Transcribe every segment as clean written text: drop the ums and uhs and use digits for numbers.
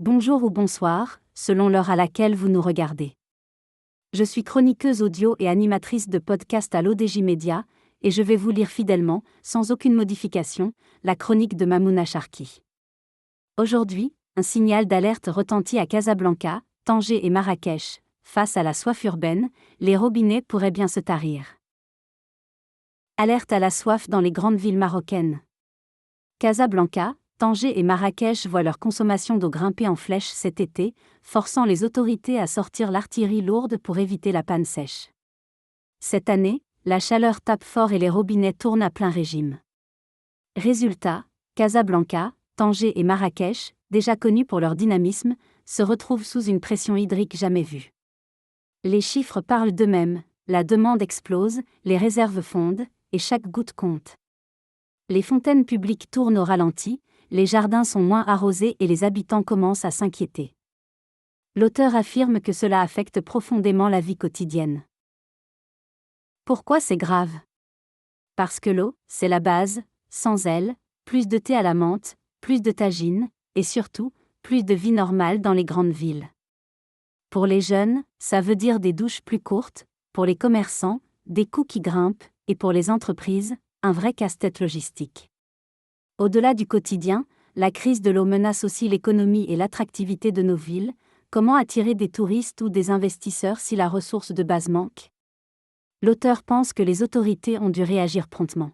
Bonjour ou bonsoir, selon l'heure à laquelle vous nous regardez. Je suis chroniqueuse audio et animatrice de podcast à l'ODJ Media, et je vais vous lire fidèlement, sans aucune modification, la chronique de Mamouna Charki. Aujourd'hui, un signal d'alerte retentit à Casablanca, Tanger et Marrakech. Face à la soif urbaine, les robinets pourraient bien se tarir. Alerte à la soif dans les grandes villes marocaines. Casablanca, Tanger et Marrakech voient leur consommation d'eau grimper en flèche cet été, forçant les autorités à sortir l'artillerie lourde pour éviter la panne sèche. Cette année, la chaleur tape fort et les robinets tournent à plein régime. Résultat, Casablanca, Tanger et Marrakech, déjà connus pour leur dynamisme, se retrouvent sous une pression hydrique jamais vue. Les chiffres parlent d'eux-mêmes, la demande explose, les réserves fondent, et chaque goutte compte. Les fontaines publiques tournent au ralenti, les jardins sont moins arrosés et les habitants commencent à s'inquiéter. L'auteur affirme que cela affecte profondément la vie quotidienne. Pourquoi c'est grave ? Parce que l'eau, c'est la base, sans elle, plus de thé à la menthe, plus de tagine, et surtout, plus de vie normale dans les grandes villes. Pour les jeunes, ça veut dire des douches plus courtes, pour les commerçants, des coûts qui grimpent, et pour les entreprises, un vrai casse-tête logistique. Au-delà du quotidien, la crise de l'eau menace aussi l'économie et l'attractivité de nos villes. Comment attirer des touristes ou des investisseurs si la ressource de base manque ? L'auteur pense que les autorités ont dû réagir promptement.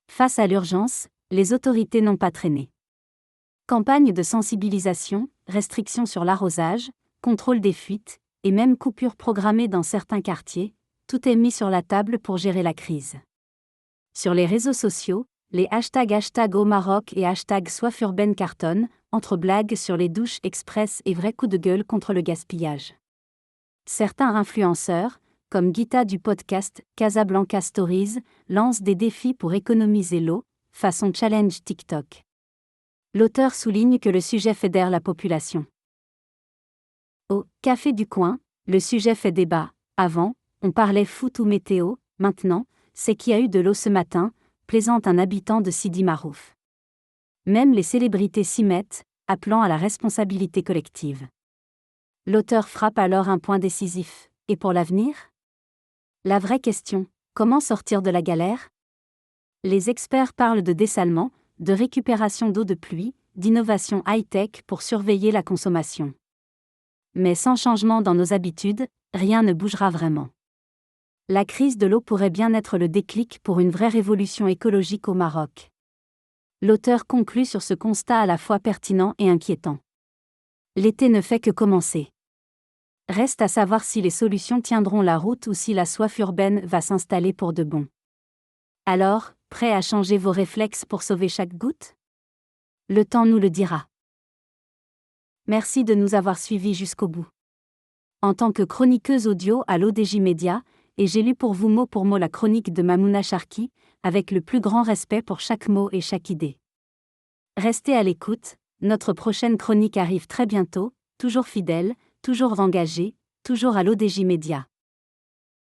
Face à l'urgence, les autorités n'ont pas traîné. Campagne de sensibilisation, restrictions sur l'arrosage, contrôle des fuites, et même coupures programmées dans certains quartiers, tout est mis sur la table pour gérer la crise. Sur les réseaux sociaux, les hashtags au Maroc et soif urbaine cartonnent, entre blagues sur les douches express et vrais coups de gueule contre le gaspillage. Certains influenceurs, comme Guita du podcast Casablanca Stories, lancent des défis pour économiser l'eau, façon challenge TikTok. L'auteur souligne que le sujet fédère la population. Au Café du coin, le sujet fait débat. Avant, on parlait foot ou météo, maintenant, c'est qu'il y a eu de l'eau ce matin, plaisante un habitant de Sidi Marouf. Même les célébrités s'y mettent, appelant à la responsabilité collective. L'auteur frappe alors un point décisif. Et pour l'avenir ? La vraie question, comment sortir de la galère ? Les experts parlent de dessalement, de récupération d'eau de pluie, d'innovation high-tech pour surveiller la consommation. Mais sans changement dans nos habitudes, rien ne bougera vraiment. La crise de l'eau pourrait bien être le déclic pour une vraie révolution écologique au Maroc. L'auteur conclut sur ce constat à la fois pertinent et inquiétant. L'été ne fait que commencer. Reste à savoir si les solutions tiendront la route ou si la soif urbaine va s'installer pour de bon. Alors, prêt à changer vos réflexes pour sauver chaque goutte ? Le temps nous le dira. Merci de nous avoir suivis jusqu'au bout. En tant que chroniqueuse audio à l'ODJ Media, et j'ai lu pour vous mot pour mot la chronique de Mamouna Charki, avec le plus grand respect pour chaque mot et chaque idée. Restez à l'écoute, notre prochaine chronique arrive très bientôt, toujours fidèle, toujours engagé, toujours à l'ODJ Media.